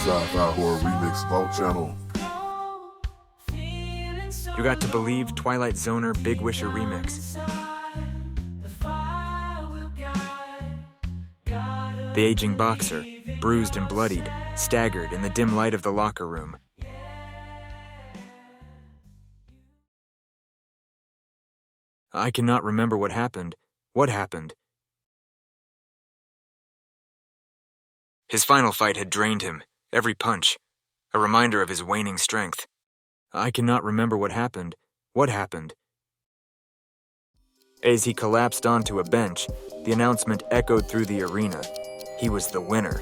Sci-Fi Horror Remix Vault Channel. You got to believe Twilight Zoner Big Wisher Remix. The aging boxer, bruised and bloodied, staggered in the dim light of the locker room. I cannot remember what happened. What happened? His final fight had drained him, every punch, a reminder of his waning strength. I cannot remember what happened. What happened? As he collapsed onto a bench, the announcement echoed through the arena. He was the winner.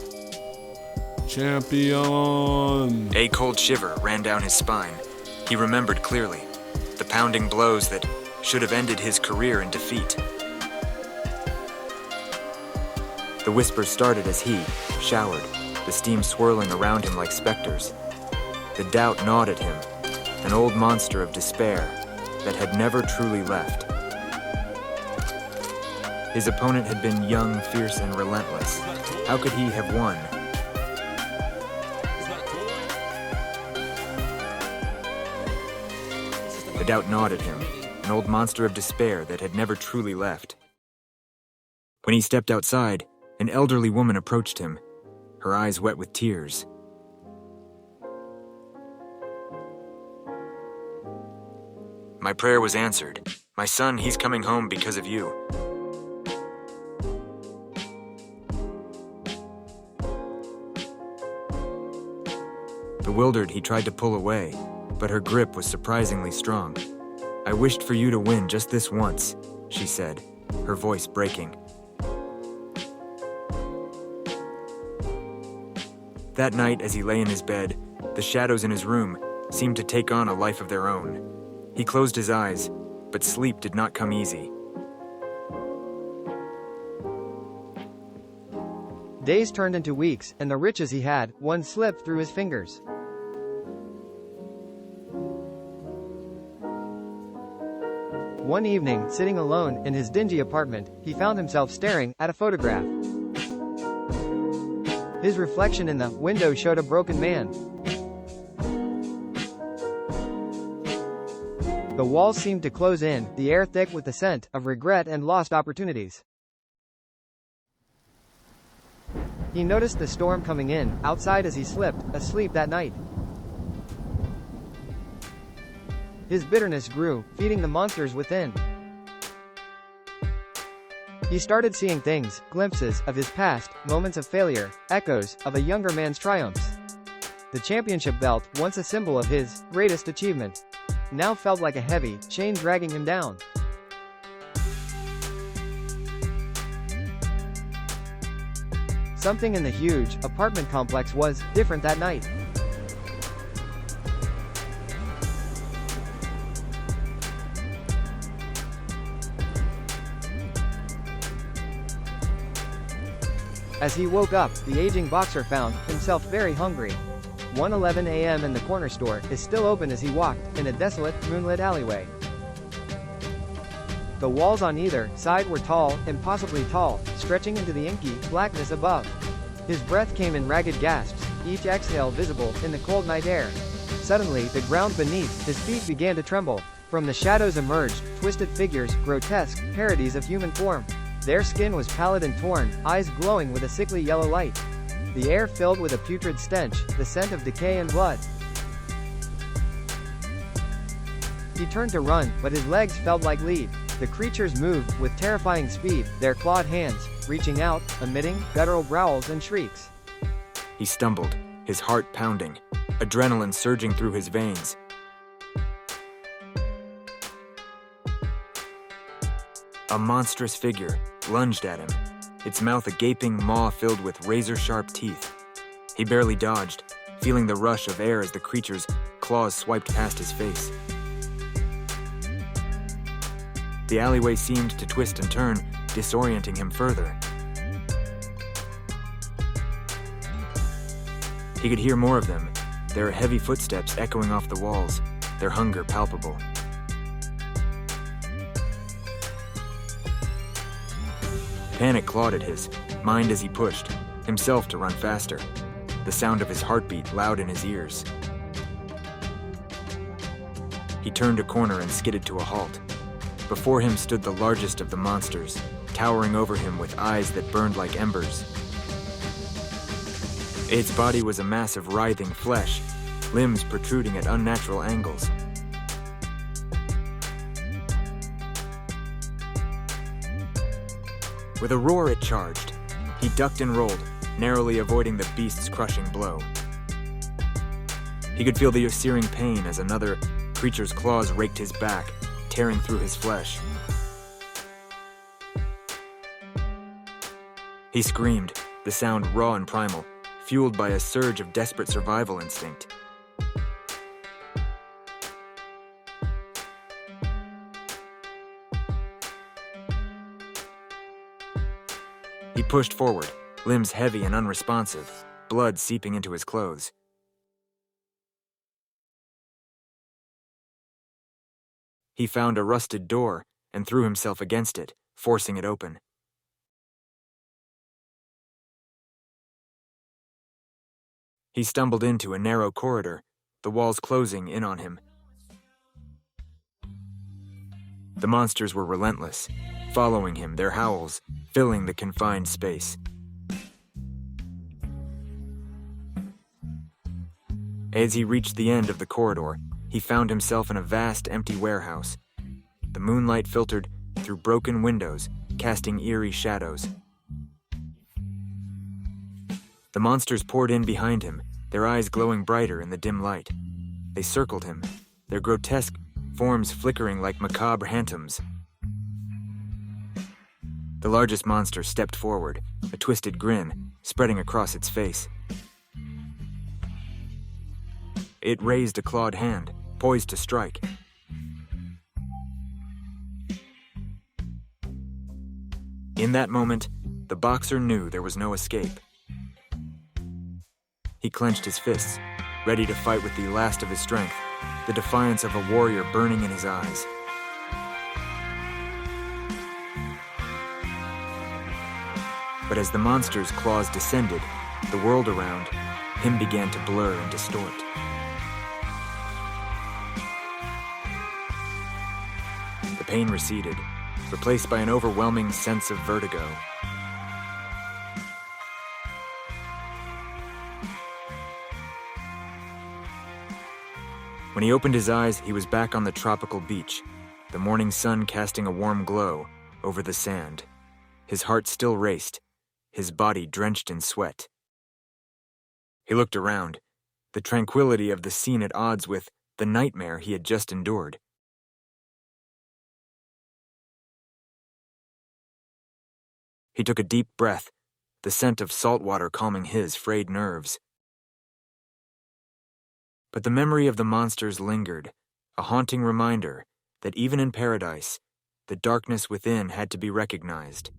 Champion! A cold shiver ran down his spine. He remembered clearly the pounding blows that should have ended his career in defeat. The whispers started as he showered, the steam swirling around him like specters. The doubt gnawed at him, an old monster of despair that had never truly left. His opponent had been young, fierce, and relentless. How could he have won? The doubt gnawed at him, an old monster of despair that had never truly left. When he stepped outside, an elderly woman approached him, her eyes wet with tears. My prayer was answered. My son, he's coming home because of you. Bewildered, he tried to pull away, but her grip was surprisingly strong. I wished for you to win just this once, she said, her voice breaking. That night, as he lay in his bed, the shadows in his room seemed to take on a life of their own. He closed his eyes, but sleep did not come easy. Days turned into weeks, and the riches he had, one slipped through his fingers. One evening, sitting alone in his dingy apartment, he found himself staring at a photograph. His reflection in the window showed a broken man. The walls seemed to close in, the air thick with the scent of regret and lost opportunities. He noticed the storm coming in, outside as he slipped, asleep that night. His bitterness grew, feeding the monsters within. He started seeing things, glimpses of his past, moments of failure, echoes of a younger man's triumphs. The championship belt, once a symbol of his greatest achievement, now felt like a heavy chain dragging him down. Something in the huge apartment complex was different that night. As he woke up, the aging boxer found himself very hungry. 1:11 a.m. and the corner store is still open as he walked in a desolate, moonlit alleyway. The walls on either side were tall, impossibly tall, stretching into the inky blackness above. His breath came in ragged gasps, each exhale visible in the cold night air. Suddenly, the ground beneath his feet began to tremble. From the shadows emerged twisted figures, grotesque parodies of human form. Their skin was pallid and torn, eyes glowing with a sickly yellow light. The air filled with a putrid stench, the scent of decay and blood. He turned to run, but his legs felt like lead. The creatures moved with terrifying speed, their clawed hands reaching out, emitting guttural growls and shrieks. He stumbled, his heart pounding, adrenaline surging through his veins. A monstrous figure lunged at him, its mouth a gaping maw filled with razor-sharp teeth. He barely dodged, feeling the rush of air as the creature's claws swiped past his face. The alleyway seemed to twist and turn, disorienting him further. He could hear more of them, their heavy footsteps echoing off the walls, their hunger palpable. Panic clawed at his mind as he pushed himself to run faster. the sound of his heartbeat loud in his ears. He turned a corner and skidded to a halt. Before him stood the largest of the monsters, towering over him with eyes that burned like embers. Its body was a mass of writhing flesh, limbs protruding at unnatural angles. With a roar, it charged. He ducked and rolled, narrowly avoiding the beast's crushing blow. He could feel the searing pain as another creature's claws raked his back, tearing through his flesh. He screamed, the sound raw and primal, fueled by a surge of desperate survival instinct. He pushed forward, limbs heavy and unresponsive, blood seeping into his clothes. He found a rusted door and threw himself against it, forcing it open. He stumbled into a narrow corridor, the walls closing in on him. The monsters were relentless, following him, their howls filling the confined space. As he reached the end of the corridor, he found himself in a vast, empty warehouse. The moonlight filtered through broken windows, casting eerie shadows. The monsters poured in behind him, their eyes glowing brighter in the dim light. They circled him, their grotesque forms flickering like macabre phantoms. The largest monster stepped forward, a twisted grin spreading across its face. It raised a clawed hand, poised to strike. In that moment, the boxer knew there was no escape. He clenched his fists, ready to fight with the last of his strength, the defiance of a warrior burning in his eyes. But as the monster's claws descended, the world around him began to blur and distort. The pain receded, replaced by an overwhelming sense of vertigo. When he opened his eyes, he was back on the tropical beach, the morning sun casting a warm glow over the sand. His heart still raced, his body drenched in sweat. He looked around, the tranquility of the scene at odds with the nightmare he had just endured. He took a deep breath, the scent of salt water calming his frayed nerves. But the memory of the monsters lingered, a haunting reminder that even in paradise, the darkness within had to be recognized.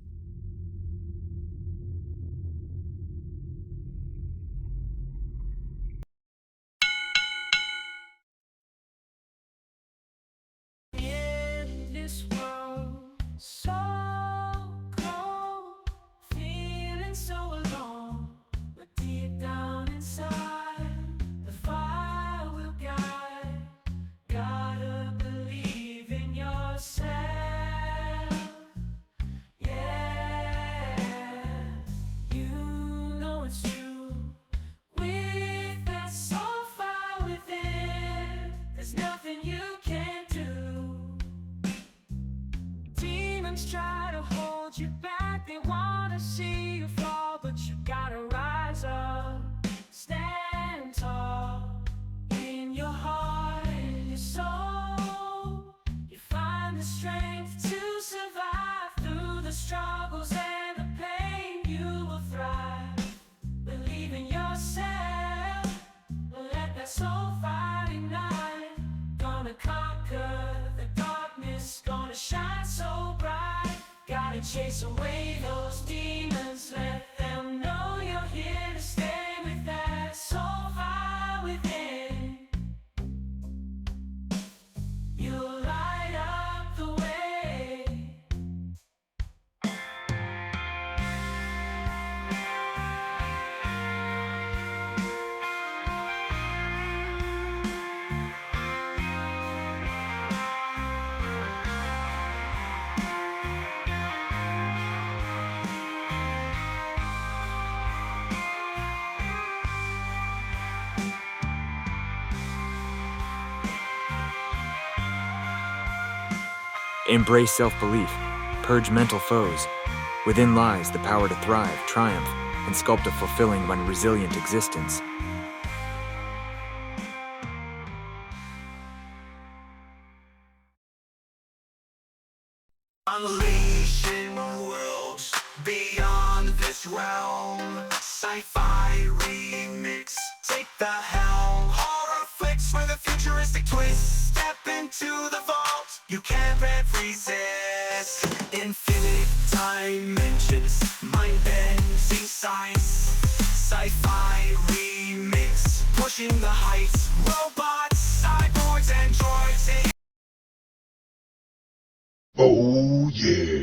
In this world, so cold, feeling so alone, but deep down inside, the fire will guide. Gotta believe in yourself. Yeah, you know it's true. With that soul fire within, there's nothing you can't do. Demons try to hold you back, they wanna see you fall, but you gotta rise up, stand tall. In your heart, in your soul, you find the strength to survive through the struggles and the pain. You will thrive. Believe in yourself, let that soul fire ignite. Gonna conquer the darkness, gonna shine so bright. Gotta chase away those demons, let them know you're here to stay. With that soul fire within, you'll light up the way. Embrace self-belief. Purge mental foes. Within lies the power to thrive, triumph, and sculpt a fulfilling and resilient existence. Unleashing worlds beyond this realm. Sci-fi remix, take the helm. Horror flicks with a futuristic twist. Step into the vault, you can't resist. Infinite dimensions, mind-bending science. Sci-fi remix, pushing the heights. Robots, cyborgs, androids. Oh yeah.